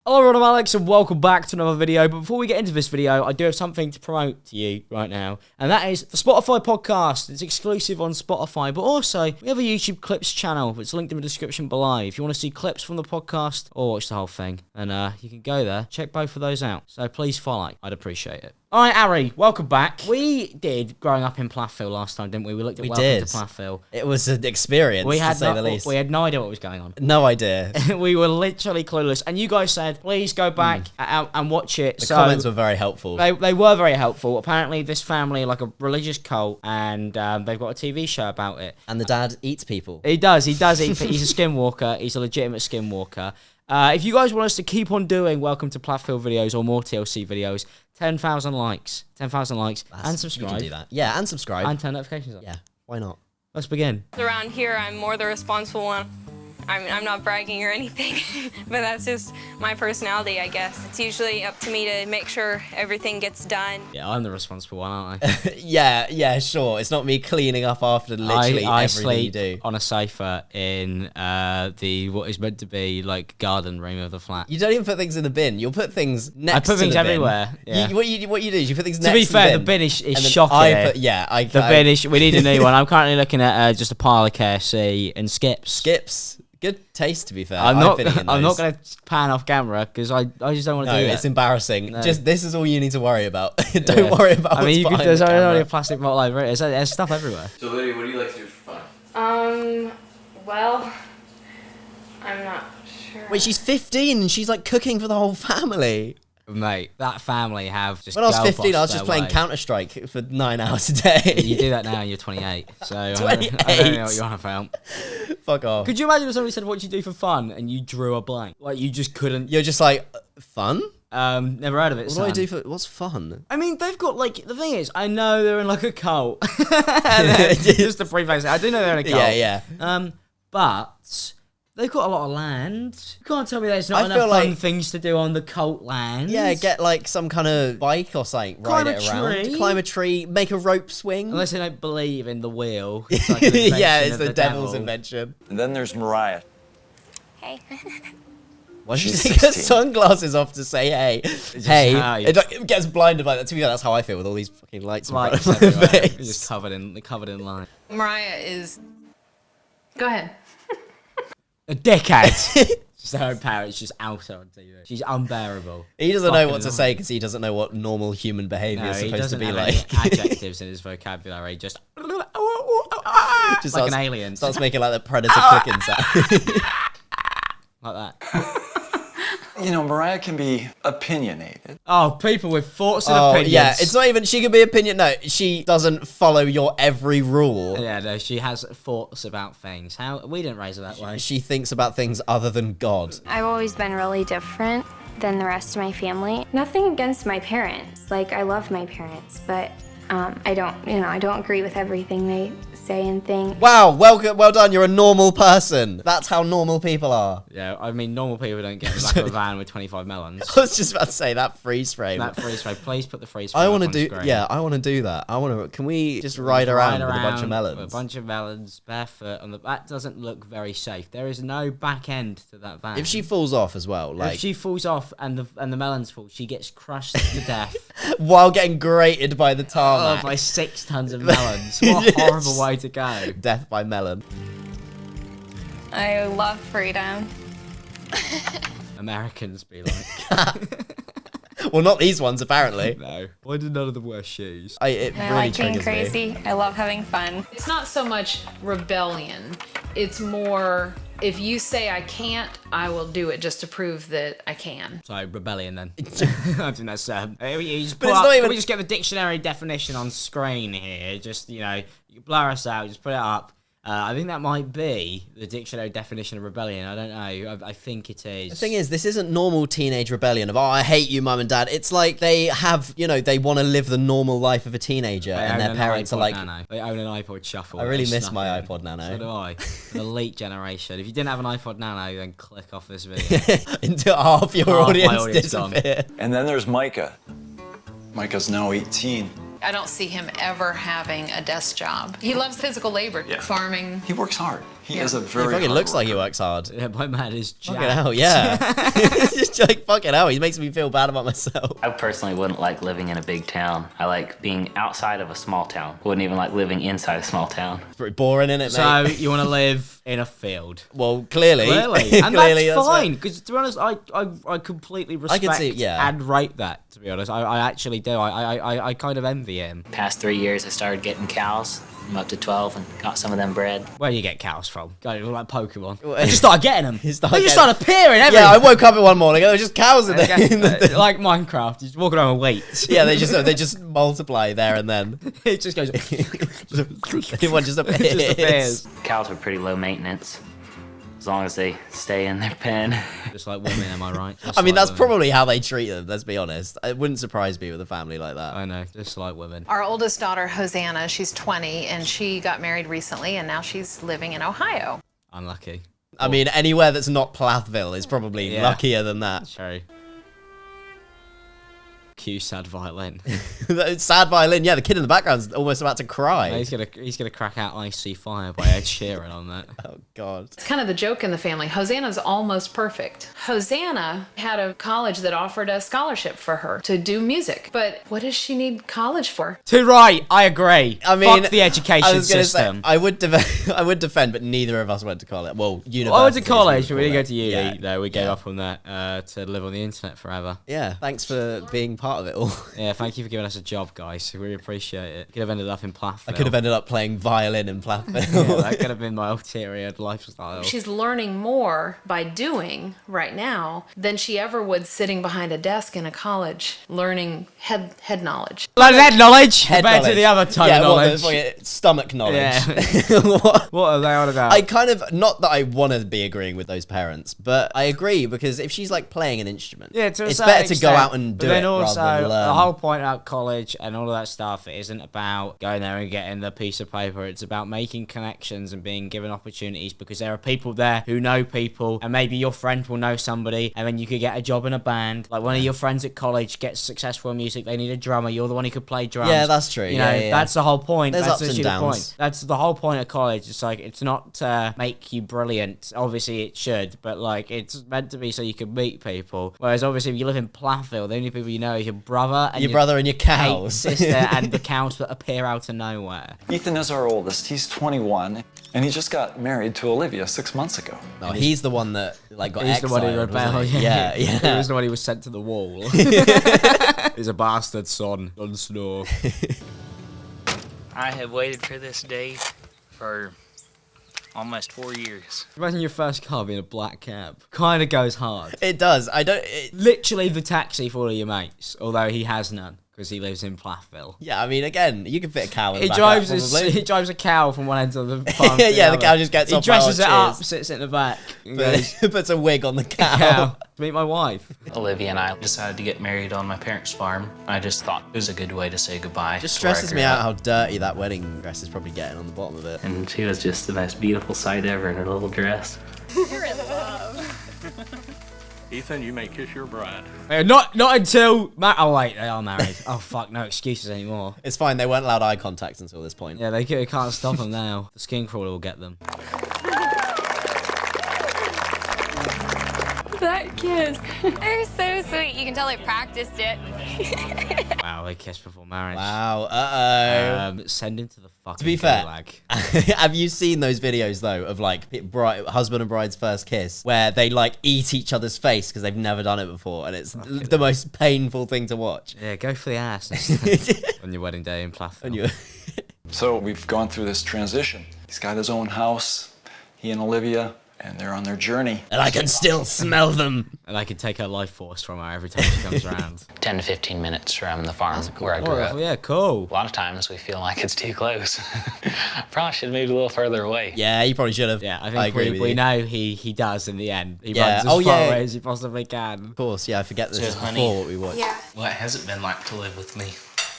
Hello everyone, I'm Alex and welcome back to another video. But before we get into this video, I do have something to promote to you right now. And that is the Spotify podcast. It's exclusive on Spotify, but also we have a YouTube clips channel. It's linked in the description below. If you want to see clips from the podcast or watch the whole thing, then you can go there. Check both of those out. So please follow. I'd appreciate it. All right, Ari, welcome back. We did growing up in Plathville last time, didn't we? We looked at Welcome to Plathville. It was an experience, to say the least. We had no idea what was going on. No idea. We were literally clueless. And you guys said, please go back and watch it. The comments were very helpful. They were very helpful. Apparently, this family are like a religious cult, and they've got a TV show about it. And the dad eats people. He does eat. He's a skinwalker. He's a legitimate skinwalker. If you guys want us to keep on doing Welcome to Plathville videos or more TLC videos, 10,000 likes. 10,000 likes. And subscribe. You can do that. Yeah, and subscribe. And turn notifications on. Yeah, why not? Let's begin. Around here, I'm more the responsible one. I'm not bragging or anything, but that's just my personality, I guess. It's usually up to me to make sure everything gets done. Yeah, I'm the responsible one, aren't I? yeah, sure. It's not me cleaning up after literally everything you do. I sleep on a sofa in what is meant to be like garden room of the flat. You don't even put things in the bin. You'll put things next to the bin. I put things everywhere. Yeah. What you do is you put things next to the bin. To be fair, the bin is shocking. The bin is. We need a new one. I'm currently looking at just a pile of KFC and skips. Skips. Good taste, to be fair. I'm not going to pan off camera because I just don't want to do it. No, it's embarrassing. No. Just this is all you need to worry about. Don't worry about. I mean, there's only a plastic bottle over it. There's stuff everywhere. So, Olivia, what do you like to do for fun? Well, I'm not sure. Wait, she's 15 and she's like cooking for the whole family. Mate, that family have just. When I was 15, I was just playing Counter-Strike for 9 hours a day. You do that now, and you're 28. So 28. I don't know what you're on about. Fuck off. Could you imagine if somebody said, "What do you do for fun?" and you drew a blank? Like you just couldn't. You're just like, fun? Never heard of it. What do I do for? What's fun? I mean, they've got like the thing is, I know they're in like a cult. Just to preface it, I do know they're in a cult. Yeah. But. They've got a lot of land. You can't tell me there's not enough fun things to do on the cult land. Yeah, get like some kind of bike or something, ride it around. Climb a tree, make a rope swing. Unless they don't believe in the wheel. It's like yeah, it's the devil's invention. And then there's Moriah. Hey. Why did you take her sunglasses off to say hey? Hey. It gets blinded by that. To be honest, that's how I feel with all these fucking lights in front of my face. You're just covered in light. Moriah is... Go ahead. A dickhead. Just her parents just out her on TV. She's unbearable. He doesn't know what to say because he doesn't know what normal human behavior is supposed to be like. Adjectives in his vocabulary. Just like an alien. Starts making like the predator clicking sound. Like that. You know, Moriah can be opinionated. Oh, people with thoughts and opinions. Yeah, it's not even, she can be opinion. No, she doesn't follow your every rule. Yeah, no, she has thoughts about things. We didn't raise her that way. She thinks about things other than God. I've always been really different than the rest of my family. Nothing against my parents. Like, I love my parents, but I don't agree with everything they say and think. Wow, well done. You're a normal person. That's how normal people are. Yeah, I mean, normal people don't get in the back of a van with 25 melons. I was just about to say that freeze frame. That freeze frame. Please put the freeze frame. I want to do. Yeah, I want to do that. Can we just ride around with a bunch of melons? With a bunch of melons, barefoot on the. That doesn't look very safe. There is no back end to that van. If she falls off as well, like if she falls off and the melons fall, she gets crushed to death while getting grated by the tarmac. Oh, by 6 tons of melons. What a horrible way to go. Death by melon. I love freedom. Americans be like. Well, not these ones, apparently. No. Why did none of them wear shoes? It I really like being triggers crazy. me. I love having fun. It's not so much rebellion. It's more, if you say I can't, I will do it just to prove that I can. So, rebellion then. I think that's... Can we just get the dictionary definition on screen here? Just, you blur us out, just put it up. I think that might be the dictionary definition of rebellion. I don't know. I think it is. The thing is, this isn't normal teenage rebellion of, oh, I hate you, mum and dad. It's like they have, they want to live the normal life of a teenager, and their parents are like... Nano. They own an iPod Shuffle. I really miss my iPod Nano. So do I. The elite generation. If you didn't have an iPod Nano, then click off this video. Until half your audience disappear. And then there's Micah. Micah's now 18. I don't see him ever having a desk job. He loves physical labor, farming. He works hard. He is a He very fucking hard looks like he worker. works hard. Yeah, my man is jacked. Fucking hell, yeah. It's just like, fucking hell, he makes me feel bad about myself. I personally wouldn't like living in a big town. I like being outside of a small town. Wouldn't even like living inside a small town. It's pretty boring, isn't it, So mate? you want to live in a field? Well, clearly. Clearly, and Clearly, that's what- fine. Because to be honest, I completely respect see, yeah. and rate that. To be honest, I actually do. I kind of envy him. Past 3 years, I started getting cows. I'm up to 12 and got some of them bred. Where do you get cows from? Go like Pokemon. I just started getting them. They just getting- started appearing everywhere. Yeah, I woke up one morning and there was just cows in there. Like Minecraft, you just walk around with weights. Yeah, they just multiply there and then. It just goes. Everyone just appears. It just appears. Cows are pretty low maintenance. As long as they stay in their pen. Just like women, am I right? Just I mean, like that's women. probably how they treat them, let's be honest. It wouldn't surprise me with a family like that. I know, just like women. Our oldest daughter, Hosanna, she's 20, and she got married recently, and now she's living in Ohio. Unlucky. I mean, anywhere that's not Plathville is probably Yeah. luckier than that. True. Cue sad violin. Sad violin, yeah, the kid in the background's almost about to cry. He's gonna crack out Icy Fire by Ed Sheeran on that. Oh, God. It's kind of the joke in the family. Hosanna's almost perfect. Hosanna had a college that offered a scholarship for her to do music. But what does she need college for? Too right, I agree. I mean, fuck the education I was gonna system. Say, I would defend, but neither of us went to college. Well, university. I went to college, but we didn't go to uni. Yeah. No, we gave up on that to live on the internet forever. Yeah, thanks for being part of it all. Yeah, thank you for giving us a job, guys. We really appreciate it. Could have ended up in Plath. I could have ended up playing violin in Plathville. Yeah, that could have been my ulterior lifestyle. She's learning more by doing right now than she ever would sitting behind a desk in a college learning head knowledge. Like head knowledge Head compared to knowledge. the other type Yeah, of well, knowledge. the stomach knowledge. Yeah. What? What are they on about? I kind of, not that I want to be agreeing with those parents, but I agree because if she's like playing an instrument, Yeah, to a it's certain better to go extent, out and do but then it also, rather than learn. the whole point about college and all of that stuff, it isn't about going there and getting the piece of paper. It's about making connections and being given opportunities because there are people there who know people, and maybe your friend will know somebody, and then you could get a job in a band. Like one of your friends at college gets successful in music, they need a drummer. You're the one who could play drums. Yeah, that's true. You know, Yeah. that's the whole point. There's That's ups and literally the downs. point. That's the whole point of college. It's like it's not to make you brilliant. Obviously, it should, but like it's meant to be so you can meet people. Whereas obviously, if you live in Plathville, the only people you know is your brother and Your brother and your cows. sister and the cows that appear out of nowhere. Ethan is our oldest. He's 21, and he just got married to Olivia 6 months ago. No, he's the one that like got He's the one who exiled, rebelled. wasn't he? Yeah, He yeah. was the one who was sent to the wall. He's a bastard son. Jon Snow. I have waited for this day for almost 4 years. Imagine your first car being a black cab. Kind of goes hard. It does. Literally the taxi for all of your mates, although he has none because he lives in Plathville. Yeah, I mean, again, you can fit a cow in the He back drives of that, probably. he drives a cow from one end of the farm. to Yeah, the other. cow just gets He off. dresses it up, cheers. sits in the back, and goes, Puts a wig on the cow. "Cow, meet my wife." Olivia and I decided to get married on my parents' farm. I just thought it was a good way to say goodbye. Just to where I stresses grew me out up. how dirty that wedding dress is probably getting on the bottom of it. And she was just the most beautiful sight ever in her little dress. Ethan, you may kiss your bride. Not until oh wait, they are married. Oh fuck, no excuses anymore. It's fine, they weren't allowed eye contact until this point. Yeah, they can't stop them now. The skin crawler will get them. That kiss. They're so sweet. You can tell they practiced it. Wow, they kissed before marriage. Wow, uh-oh. Send him to the fucking To be fair, gulag. have you seen those videos though of like husband and bride's first kiss where they like eat each other's face because they've never done it before and it's the most painful thing to watch? Yeah, go for the ass instead on your wedding day in Plathville. So we've gone through this transition. He's got his own house, he and Olivia, and they're on their journey. And I can still smell them. And I can take her life force from her every time she comes around. 10 to 15 minutes from the farm where I grew up. Yeah, cool. A lot of times we feel like it's too close. Probably should have moved a little further away. Yeah, you probably should have. Yeah, I I think agree with we you. know he does in the end. He Yeah. runs as Oh, far yeah. away as he possibly can. Of course, yeah, I forget this So, is honey. before what we watched. Yeah, What has it been like to live with me?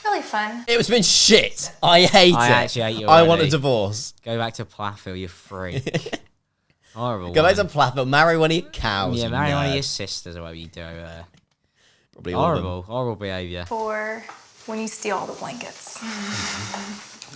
really fun. It's been shit. I hate I it. actually hate you I want a already. divorce. Go back to Plathville, you freak. Horrible. Go back to one. Plathville, marry one of your cows. Yeah, you marry one of nerd. your sisters or whatever you do over there. Probably all of them. Horrible behaviour. For When you steal all the blankets.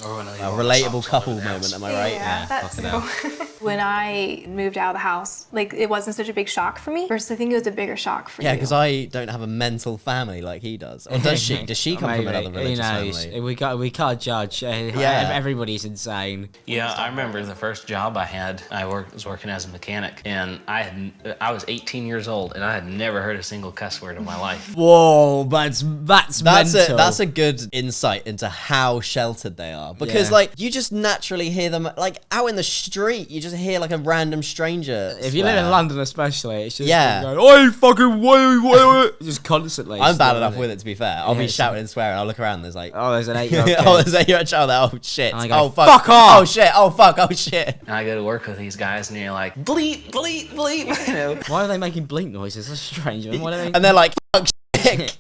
Or when I leave A all my relatable socks all couple over the moment, house. am I right? Yeah, that fucking too. When I moved out of the house, like it wasn't such a big shock for me. Versus I think it was a bigger shock for you. Yeah, because I don't have a mental family like he does. Or does she? Does she come from another religious family? We can't judge. Yeah. Everybody's insane. Yeah, I remember the first job I had. Was working as a mechanic, and I was 18 years old, and I had never heard a single cuss word in my life. Whoa, that's mental. That's a good insight into how sheltered they are, because like you just naturally hear them like out in the street. You just hear like a random stranger. If you live in London, especially, it's just going, "Oi, fucking wait," just constantly. I'm bad enough with it, to be fair. I'll be shouting and swearing. I'll look around. There's like, oh, there's an 8-year-old. oh, there's an 8-year-old child there. Oh shit. And I go, Oh fuck. Fuck off. Oh shit. Oh fuck. Oh shit. And I go to work with these guys, and you're like, bleep, bleep, bleep. You know. Why are they making bleep noises? That's strange. Man. Why are they... And they're like, fuck shit.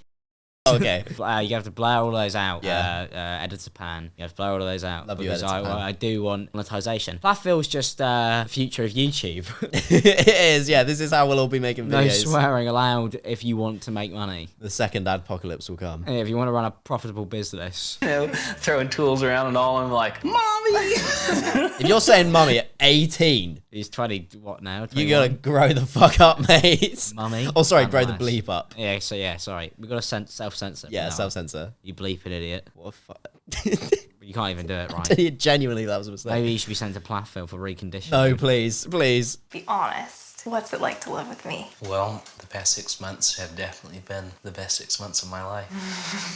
Okay. You have to blur all those out. Yeah. Editor Pan. You have to blur all of those out. Love you, because Editor Pan. I do want monetization. Plathville's just the future of YouTube. It is. Yeah. This is how we'll all be making videos. No swearing allowed if you want to make money. The second adpocalypse will come. Hey, if you want to run a profitable business. You know, throwing tools around and all. I'm like, mommy. If you're saying mummy at 18, He's 20, what now? 21? you gotta grow the fuck up, mate. Mummy. Oh, sorry, and grow the lass. bleep up. Yeah, sorry. We've got to self-censor. Yeah, now. self-censor. You bleeping idiot. What a fuck. You can't even do it right. Genuinely, that was a mistake. Maybe you should be sent to Plathville for reconditioning. No, please, please. Be honest. What's it like to live with me? Well, the past 6 months have definitely been the best 6 months of my life.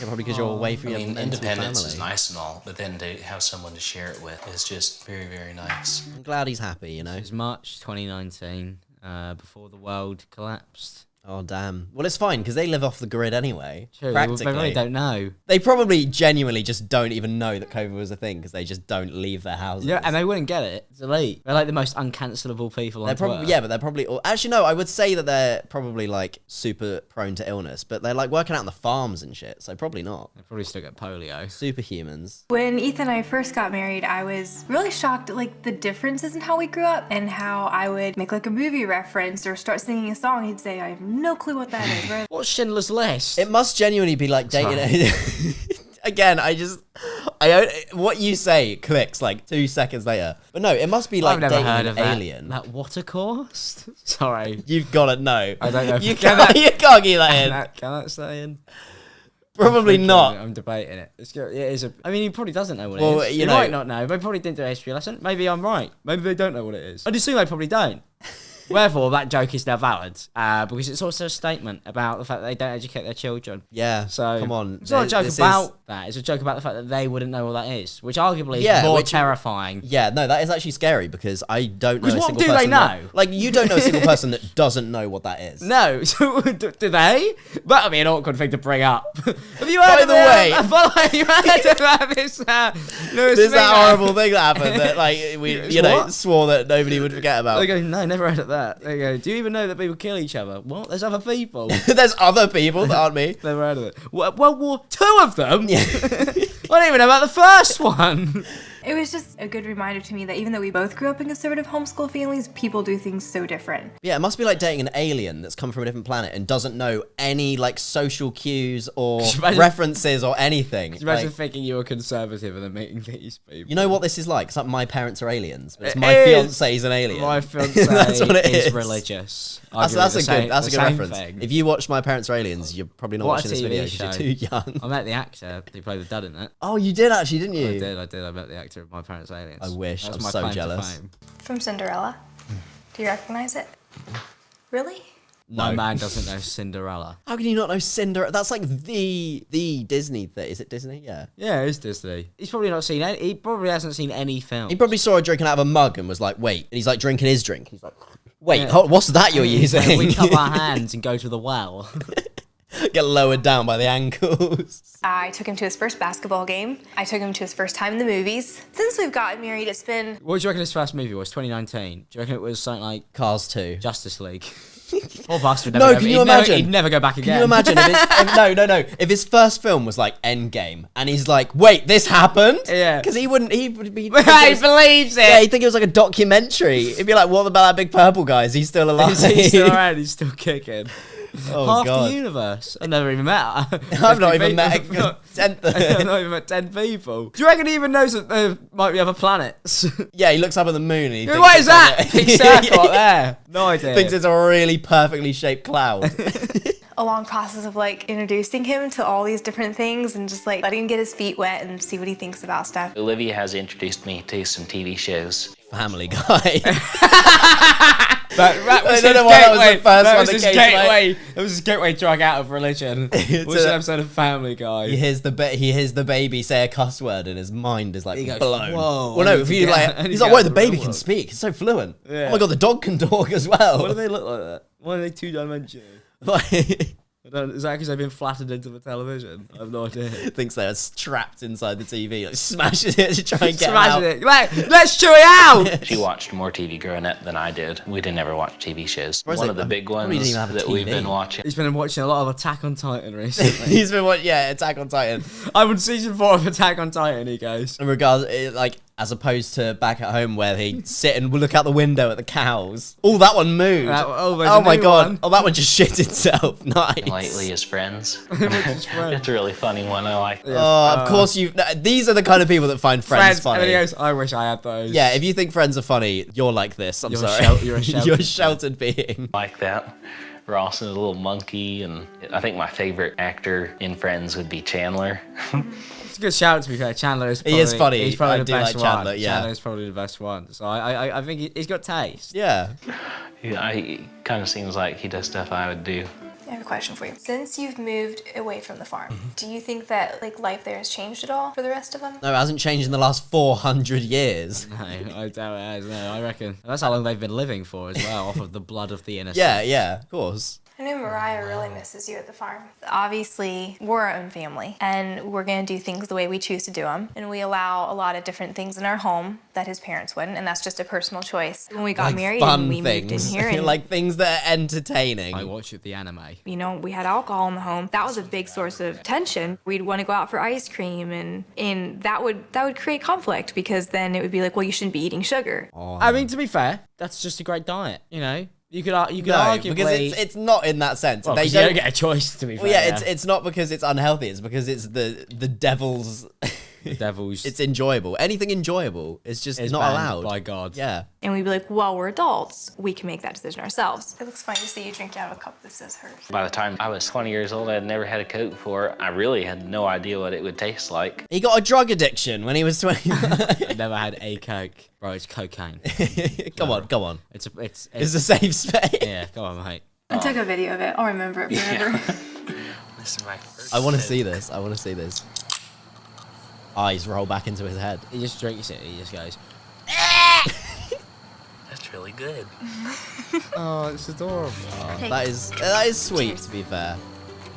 Yeah, probably because you're away from I your mean, mental independence family. is nice and all, but then to have someone to share it with is just very, very nice. I'm glad he's happy, you know. It was March 2019, before the world collapsed. Oh, damn. Well, it's fine, because they live off the grid anyway. True, Practically. they really don't know. They probably genuinely just don't even know that COVID was a thing, because they just don't leave their houses. Yeah, and they wouldn't get it. It's elite. They're like the most uncancelable people They're on probably, Twitter. yeah, but they're probably all, actually no, I would say that they're probably like super prone to illness, but they're like working out on the farms and shit, so probably not. They probably still get polio. Superhumans. When Ethan and I first got married, I was really shocked at like the differences in how we grew up and how I would make like a movie reference or start singing a song. He'd say, I have no clue what that is. What's Schindler's List? It must genuinely be like dating. Again, what you say clicks like 2 seconds later. But no, it must be like I've never dating heard an of that. alien. That water course? Sorry. You've got to know. I don't know if You can can't get that in. Can that stay in? Probably not. I'm debating it. It is a. I mean, he probably doesn't know what Well, it is. you He know- might not know. They probably didn't do a history lesson. Maybe I'm right. Maybe they don't know what it is. I'd assume they probably don't. Wherefore, that joke is now valid, because it's also a statement about the fact that they don't educate their children. Yeah, So come on. It's not a joke This is- about that. It's a joke about the fact that they wouldn't know what that is, which arguably is more terrifying. Yeah, no, that is actually scary because I don't know a Because what single do they person. know? Like, you don't know a single person that doesn't know what that is. No, so do they? That would be an awkward thing to bring up. Have you By heard the way- you heard about this? There's that horrible thing that happened that, like, we, you know, What? swore that nobody would forget about. They go, no, never heard of that. They go, do you even know that people kill each other? What? There's other people. There's other people that aren't me. Never heard of it. World War II of them? I don't even know about the first one. It was just a good reminder to me that even though we both grew up in conservative homeschool families, people do things so different. Yeah, it must be like dating an alien that's come from a different planet and doesn't know any, like, social cues or references or anything. Could you imagine Like, thinking you were conservative and then meeting these people? you know what this is like? It's like My Parents Are Aliens, but it's It My is. Fiance's an Alien. My fiance That's what it is is. religious. That's a good reference. Thing. If you watch My Parents Are Aliens, you're probably not What a watching this TV video because show. you're too young. I met the actor who played the dad in it. Oh, you did actually, didn't you? I did. I met the actor of My Parents' Aliens. I wish. That's I'm my so claim to jealous. fame. From Cinderella. Do you recognize it? Really? My No. man doesn't know Cinderella. How can you not know Cinderella? That's like the Disney thing. Is it Disney? Yeah. Yeah, it's Disney. He's probably not seen any. He probably hasn't seen any film. He probably saw her drinking out of a mug and was like, wait. And he's like drinking his drink. He's like, wait, Yeah. what's that you're using? We cup our hands and go to the well. Get lowered down by the ankles. I took him to his first basketball game. I took him to his first time in the movies. Since we've gotten married, it's been... What do you reckon his first movie was? 2019. Do you reckon it was something like Cars 2. Justice League? Poor bastard. No, can you imagine? He'd never go back again. Can you imagine no. If his first film was like Endgame and he's like, wait, this happened? Yeah. Because he would be. He believes it. Yeah, he'd think it was like a documentary. He'd be like, what about that big purple guy? Is he still alive? He's still around. He's still kicking. Oh, Half God. the universe. I've never even met her. I've not even met I've not 10. even met 10 people. Do you reckon he even knows that there might be other planets? Yeah, he looks up at the moon and he thinks What is it's like that? Big circle up there. No idea. Thinks it's a really perfectly shaped cloud. A long process of like introducing him to all these different things and just like letting him get his feet wet and see what he thinks about stuff. Olivia has introduced me to some TV shows. Family Guy. That was I don't know why that was the first one that came to my- gateway. That was his gateway drug out of religion. What's an episode of Family Guy? He hears the baby say a cuss word and his mind is like He goes, blown. "Whoa, Well, I no, need if to you get- like, I need he's to like, get whoa, out the of baby real can world." speak. He's so fluent. Yeah. Oh my god, the dog can talk as well. Why do they look like that? Why are they two-dimensional? Like, Is that because they've been flattened into the television? I have no idea. thinks they are trapped inside the TV, like smashes it to try and get Smashing out. it. Let's chew it out! She watched more TV growing up than I did. We didn't ever watch TV shows. Whereas One they- of the big probably ones didn't even have a that we've TV. been watching. He's been watching a lot of Attack on Titan recently. He's been watching, yeah, Attack on Titan. I'm on season 4 of Attack on Titan, he goes. In regards, like, as opposed to back at home where they sit and look out the window at the cows. Oh, that one moved. There's Oh a my new god. one. Oh, that one just shit itself. Nice. Lately as friends. His friend. It's a really funny one. I like it. Oh, of course you. These are the kind of people that find friends And funny. then he goes, I wish I had those. Yeah, if you think friends are funny, you're like this. I'm You're a sorry. you're a sheltered You're a sheltered being. Like that. Ross is a little monkey, and I think my favorite actor in Friends would be Chandler. It's a good shout, to be fair. Chandler is He probably, is funny. He's probably I the do best like one. Chandler, yeah. Chandler is probably the best one. So I think he's got taste. Yeah. Yeah, he kind of seems like he does stuff I would do. I have a question for you. Since you've moved away from the farm, do you think that like life there has changed at all for the rest of them? No, it hasn't changed in the last 400 years. No, I doubt it has. No, I reckon. That's how long they've been living for as well, off of the blood of the innocent. Yeah, of course. I know Moriah really misses you at the farm. Obviously, we're our own family, and we're gonna do things the way we choose to do them. And we allow a lot of different things in our home that his parents wouldn't, and that's just a personal choice. When we got Like married fun and we moved in things. here, and like things that are entertaining. I watch the anime. you know, we had alcohol in the home. That was a big source of tension. We'd want to go out for ice cream, and that would create conflict because then it would be like, well, you shouldn't be eating sugar. I mean, to be fair, that's just a great diet, you know? You could No, arguably... because it's not in that sense. Well, they 'cause you don't get a choice, to be fair. Well, yeah, it's not because it's unhealthy. It's because it's the devil's. The devil's... It's enjoyable. Anything enjoyable is just It's not banned allowed by God. Yeah. And we'd be like, well, we're adults. We can make that decision ourselves. It looks funny to see you drink out of a cup that says hers. By the time I was 20 years old, I had never had a Coke before. I really had no idea what it would taste like. He got a drug addiction when he was 20. I never had a Coke. Bro, it's cocaine. Come on. It's a safe space. Yeah, come on, mate. I took a video of it. I'll remember it forever. This is my first I want to Coke. see this. I want to see this. Eyes roll back into his head. He just drinks it. He just goes, That's really good. oh, it's adorable. That is sweet, to be fair.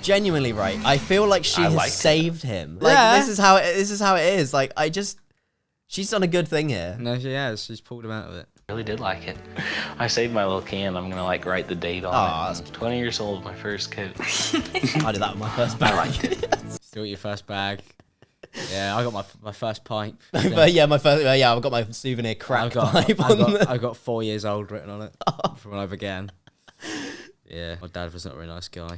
Genuinely right. I feel like she I has like it. saved him. Like Yeah. this is how it is. Like she's done a good thing here. No, she has. She's pulled him out of it. Really did like it. I saved my little can. I'm gonna like write the date on Aw, it. that's 20 years old, my first Coke. I did that with my first bag. I liked it. Still your first bag. Yeah, I got my first pipe. But yeah, I've got my souvenir crack pipe on I got 4 years old written on it from when I began. Yeah, my dad was not a very nice guy.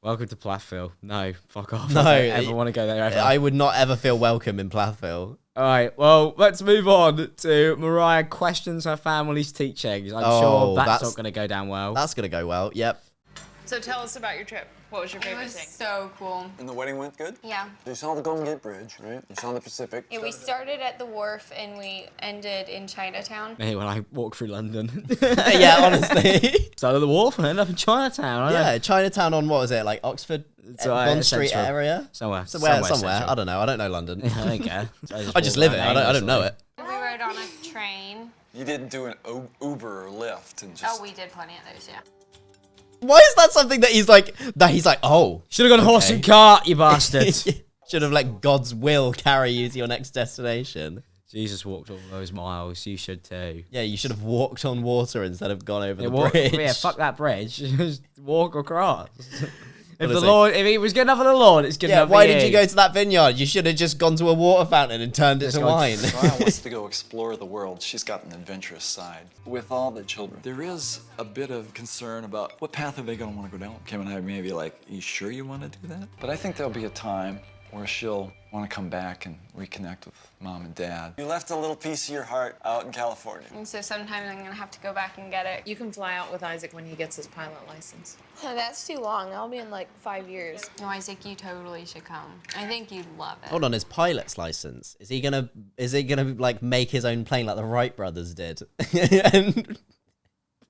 Welcome to Plathville. No, fuck off. No, I don't ever want to go there ever. I would not ever feel welcome in Plathville. All right, well, let's move on to Moriah questions her family's teachings. I'm sure that's not going to go down well. That's gonna go well. Yep. So tell us about your trip. What was your favorite thing? So cool. And the wedding went good? Yeah. You saw the Golden Gate Bridge, right? You saw the Pacific. Yeah, we started at the wharf and we ended in Chinatown. Me, when I walk through London. Yeah, honestly. Started at the wharf and ended up in Chinatown. I don't know. Yeah, Chinatown on what was it, like Oxford, Bond Street Central. area? Somewhere. Somewhere. Central. I don't know. I don't know London. I don't care. I just live it. I don't know it. We rode on a train. You didn't do an Uber or Lyft and just... Oh, we did plenty of those, yeah. Why is that something that he's like, oh. Should have gone horse and cart, you bastard. Should have let God's will carry you to your next destination. Jesus walked all those miles. You should too. Yeah, you should have walked on water instead of gone over the bridge. Yeah, fuck that bridge. Just walk across. If Honestly. the Lord, if he was good enough for the Lord, it's good enough for why you. did you go to that vineyard? You should have just gone to a water fountain and turned it to wine. Moriah wants to go explore the world. She's got an adventurous side. With all the children, there is a bit of concern about what path are they going to want to go down. Kim and I may be like, are you sure you want to do that? But I think there'll be a time where she'll want to come back and reconnect with mom and dad. You left a little piece of your heart out in California. And so sometimes I'm gonna have to go back and get it. You can fly out with Isaac when he gets his pilot license. That's too long. That'll be in like 5 years. No, Isaac, you totally should come. I think you'd love it. Hold on, his pilot's license. Is he gonna like make his own plane like the Wright brothers did? And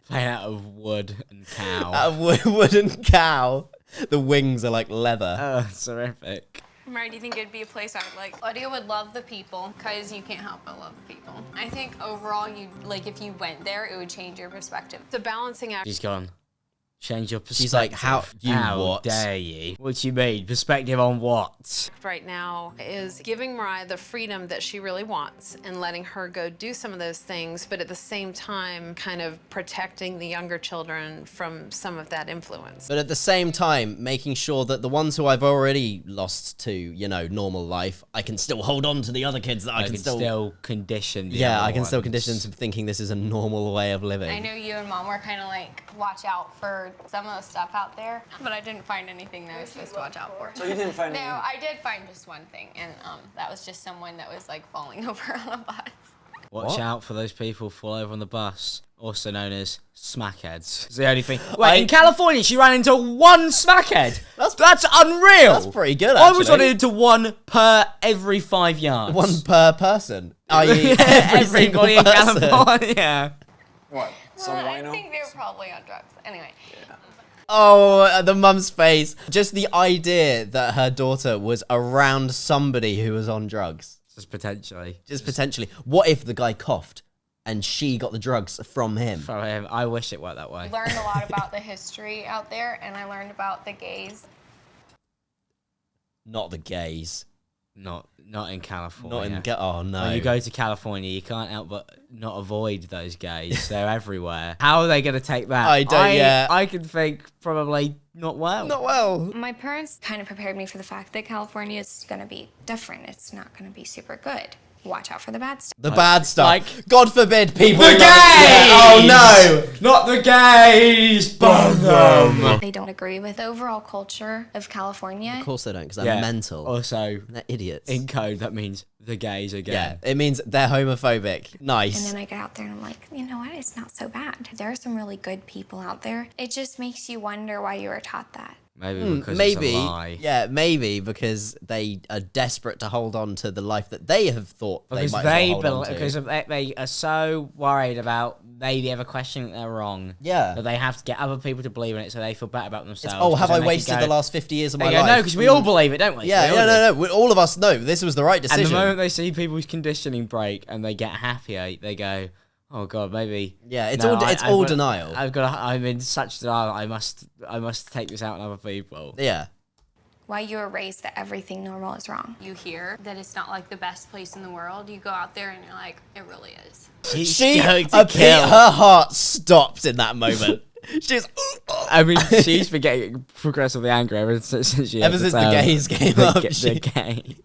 Playing out of wood and cow. out of wooden cow. The wings are like leather. Oh, it's horrific. Mary, do you think it'd be a place I would like? Olivia would love the people because you can't help but love the people. I think overall, if you went there, it would change your perspective. It's a balancing act. She's gone. Change your perspective. She's like, how what? Dare you? What do you mean? Perspective on what? Right now is giving Moriah the freedom that she really wants and letting her go do some of those things, but at the same time kind of protecting the younger children from some of that influence. But at the same time, making sure that the ones who I've already lost to, you know, normal life, I can still hold on to the other kids that I can still condition. Yeah, I can still condition them to thinking this is a normal way of living. I know you and Mom were kind of like, watch out for some of the stuff out there, but I didn't find anything that I was supposed to watch out for. So you didn't find No, anything? I did find just one thing, and that was just someone that was like falling over on a bus. Watch out for those people who fall over on the bus, also known as smackheads. It's the only thing. Wait, in California, she ran into one smackhead. That's unreal. That's pretty good, I was actually. running into one per every 5 yards. One per person. I.e. everybody in person. California. What? Some I wino? think they were probably on drugs. Anyway. Oh, the mum's face. Just the idea that her daughter was around somebody who was on drugs. Just potentially. Just potentially. What if the guy coughed and she got the drugs from him? From him. I wish it worked that way. I learned a lot about the history out there, and I learned about the gays. Not the gays. Not in California. Not in... Oh, no. When you go to California, you can't help but not avoid those gays. They're everywhere. How are they going to take that? I can think probably not well. Not well. My parents kind of prepared me for the fact that California is going to be different. It's not going to be super good. Watch out for the bad stuff. The bad stuff. Like, God forbid people... The gays! Oh, no! Not the gays! Burn them! They don't agree with the overall culture of California. Of course they don't, because they're mental. Also, they're idiots. In code, that means the gays are gay. Yeah, it means they're homophobic. Nice. And then I get out there and I'm like, you know what? It's not so bad. There are some really good people out there. It just makes you wonder why you were taught that. Maybe because it's a lie. Yeah, maybe because they are desperate to hold on to the life that they have thought Because they might as well hold on to. Because they are so worried about maybe ever questioning that they're wrong. Yeah. That they have to get other people to believe in it so they feel better about themselves. Oh, have I Then they wasted can the go, last 50 years of my they go, life? No, because we all believe it, don't we? Yeah, We all do. no. All of us know this was the right decision. And the moment they see people's conditioning break and they get happier, they go, oh God, maybe. Yeah, it's all denial. I'm in such denial. I must take this out on other people. Yeah. Why you were raised that everything normal is wrong. You hear that it's not like the best place in the world. You go out there and you're like, it really is. Her heart stopped in that moment. She's. I mean, she's been getting progressively angry ever since the gays came up. The gays.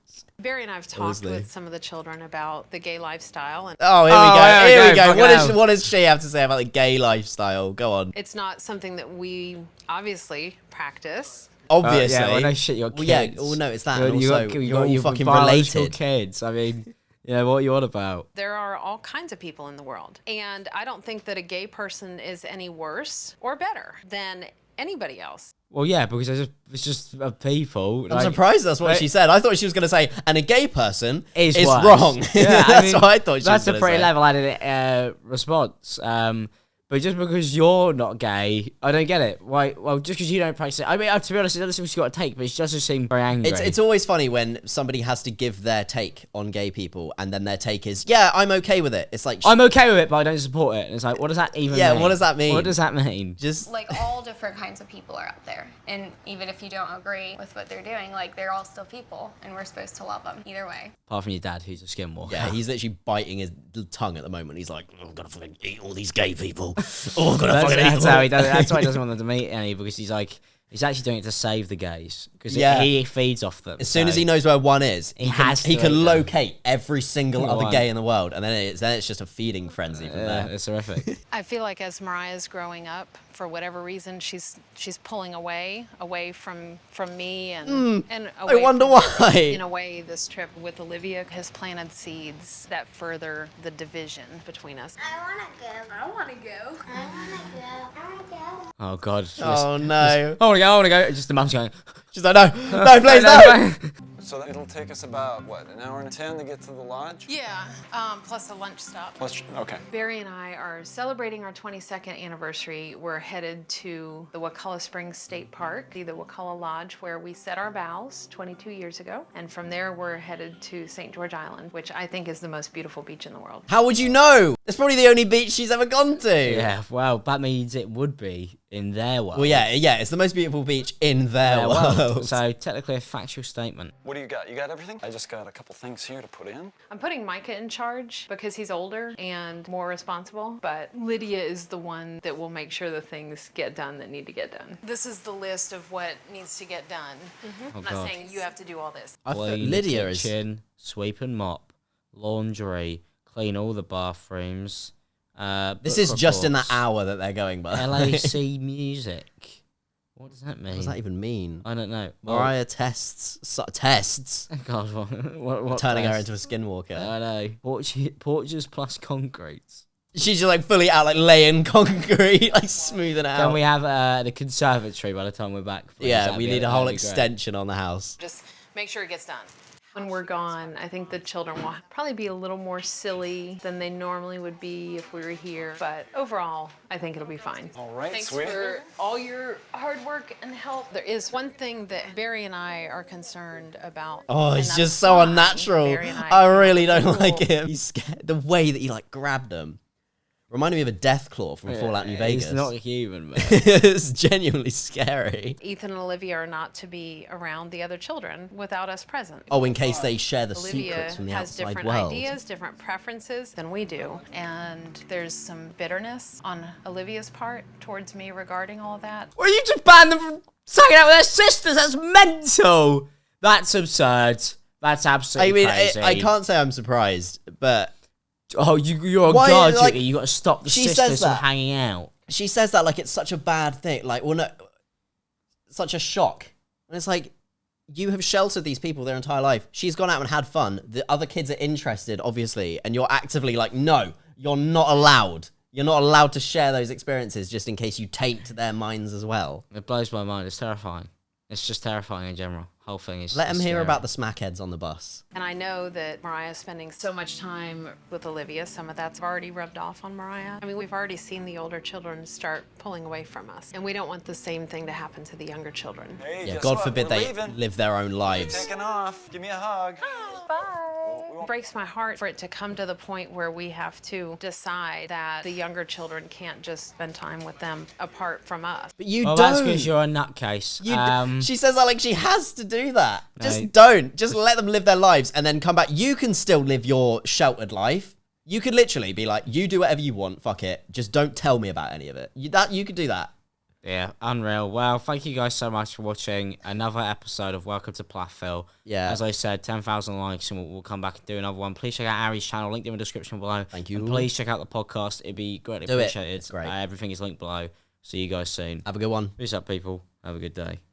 Barry and I have talked with some of the children about the gay lifestyle. And oh, here we go. What does she have to say about the gay lifestyle? Go on. It's not something that we obviously practice. Obviously. Yeah, well, no shit, you're kids. Well, yeah, well, no, it's that. You're all fucking related. Kids. I mean, yeah, what are you on about? There are all kinds of people in the world. And I don't think that a gay person is any worse or better than anybody else. Well, yeah, because it's just people. I'm surprised that's what she said. I thought she was going to say, and a gay person is worse. wrong. Yeah, that's what I thought she was going to say. That's a pretty level-headed response. But just because you're not gay, I don't get it. Why? Well, just because you don't practice it. I mean, to be honest, it doesn't seem she's got a take, but she doesn't seem very angry. It's always funny when somebody has to give their take on gay people, and then their take is, yeah, I'm okay with it. It's like... I'm okay with it, but I don't support it. And it's like, what does that even mean? Yeah, what does that mean? What does that mean? Just... Like, all different kinds of people are out there. And even if you don't agree with what they're doing, like, they're all still people, and we're supposed to love them either way. Apart from your dad, who's a skinwalker. Yeah, he's literally biting his tongue at the moment. He's like, oh, I'm going to fucking eat all these gay people. Oh, I'm going to fucking eat that's how he does it. That's why he doesn't want them to meet any, because he's like, He's actually doing it to save the gays because Yeah. he feeds off them. As soon as he knows where one is, he has can, he to can eat them. locate every single other One. gay in the world, and then it's just a feeding frenzy from there. it's horrific. I feel like as Moriah's growing up, for whatever reason, she's pulling away from me and away I wonder from why. In a way, this trip with Olivia has planted seeds that further the division between us. I want to go. I want to go. I want to go. I want to go. Oh God. Oh no. I want to go. Just the mum's going. She's like, no, please, no. So it'll take us about, what, an hour and 10 to get to the lodge? Yeah, plus a lunch stop. Okay. Barry and I are celebrating our 22nd anniversary. We're headed to the Wakulla Springs State Park, the Wakulla Lodge, where we set our vows 22 years ago. And from there, we're headed to St. George Island, which I think is the most beautiful beach in the world. How would you know? It's probably the only beach she's ever gone to. Yeah. Well, that means it would be in their world. Well, yeah, it's the most beautiful beach in their world. So technically a factual statement. What do you got? You got everything? I just got a couple things here to put in. I'm putting Micah in charge because he's older and more responsible, but Lydia is the one that will make sure the things get done that need to get done. This is the list of what needs to get done. I'm not saying you have to do all this. I thought Clean Lydia the is. kitchen, sweep and mop, laundry, clean all the bathrooms. This book is just in that reports, hour that they're going by. the way. LAC music. What does that mean? What does that even mean? I don't know. Moriah tests. God, what Turning her test? into a skinwalker. I know. Porches plus concrete. She's just like fully out, like laying concrete, like smoothing it out. Can we have the conservatory by the time we're back? Please? Yeah, That'd we be- need a that'd whole be great. extension on the house. Just make sure it gets done. When we're gone, I think the children will probably be a little more silly than they normally would be if we were here. But overall, I think it'll be fine. All right, Thanks sweet. for all your hard work and help. There is one thing that Barry and I are concerned about. Oh, and it's that's just so fine. unnatural. Barry and I really don't cool. like him. He's scared. The way that he like grabbed him reminded me of a death claw from Fallout New Vegas. He's not human, man. It's genuinely scary. Ethan and Olivia are not to be around the other children without us present. Oh, in case they share the Olivia secrets from the has outside different world. ideas, different preferences than we do. And there's some bitterness on Olivia's part towards me regarding all of that. Well, you just banned them from hanging out with their sisters. That's mental. That's absurd. That's absolutely crazy. I can't say I'm surprised, but Oh, you're on Why, guard like, duty. You got to stop the she says sisters from that. hanging out. she says that like it's such a bad thing. Like, well, no, such a shock. And it's like, you have sheltered these people their entire life. She's gone out and had fun. The other kids are interested, obviously, and you're actively like, no, you're not allowed. You're not allowed to share those experiences just in case you taint their minds as well. It blows my mind. It's terrifying. It's just terrifying in general. Whole thing is. Let them hear scary. about the smackheads on the bus. And I know that Moriah's spending so much time with Olivia. Some of that's already rubbed off on Moriah. I mean, we've already seen the older children start pulling away from us. And we don't want the same thing to happen to the younger children. Hey, Yeah, guess God what? forbid We're they leaving. live their own lives. Taking off. Give me a hug. It breaks my heart for it to come to the point where we have to decide that the younger children can't just spend time with them apart from us. But you Well, don't. that's because you're a nutcase. She says that like she has to do that. No. Just don't. Just let them live their lives and then come back. You can still live your sheltered life. You could literally be like, you do whatever you want, fuck it. Just don't tell me about any of it. You could do that. Yeah, unreal. Well, thank you guys so much for watching another episode of Welcome to Plathville. Yeah. As I said, 10,000 likes and we'll come back and do another one. Please check out Ari's channel, linked in the description below. Thank you. And please check out the podcast. It'd be greatly Do it. appreciated. It's great. Everything is linked below. See you guys soon. Have a good one. Peace out, people. Have a good day.